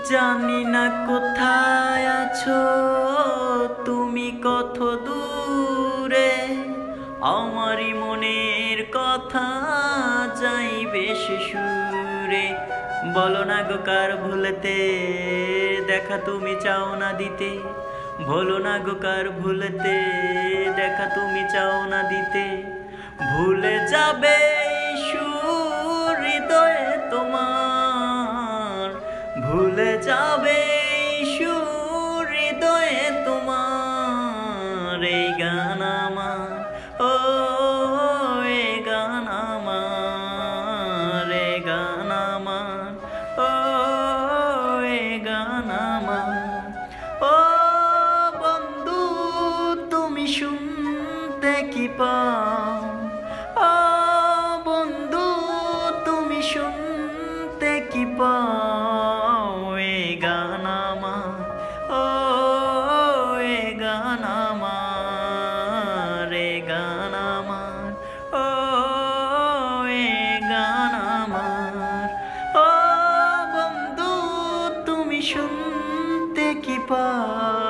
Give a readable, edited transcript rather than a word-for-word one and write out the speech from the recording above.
জানি না কোথায় আছো তুমি, কত দূরে। আমারই মনের কথা যাইবে সে সুরে। বলো না গো কার ভুলতে দেখা তুমি চাও না দিতে। বলো না গো কার ভুলতে দেখা তুমি চাও না দিতে। ভুলে যাবে এই সুর হৃদয়ে তোমার, ভুলে যাবে এই সুর হৃদয়ে তোমার। এই গান আমার, ও এই গান আমার, এই গান আমার, ও এই গান আমার। ও বন্ধু তুমি শুনতে কি পাও? ও বন্ধু তুমি শুনতে কি পাও? এ গান আমার, ও এ গান আমার, এ গান আমার, ও এ গান আমার। ও বন্ধু তুমি শুনতে কি পাও?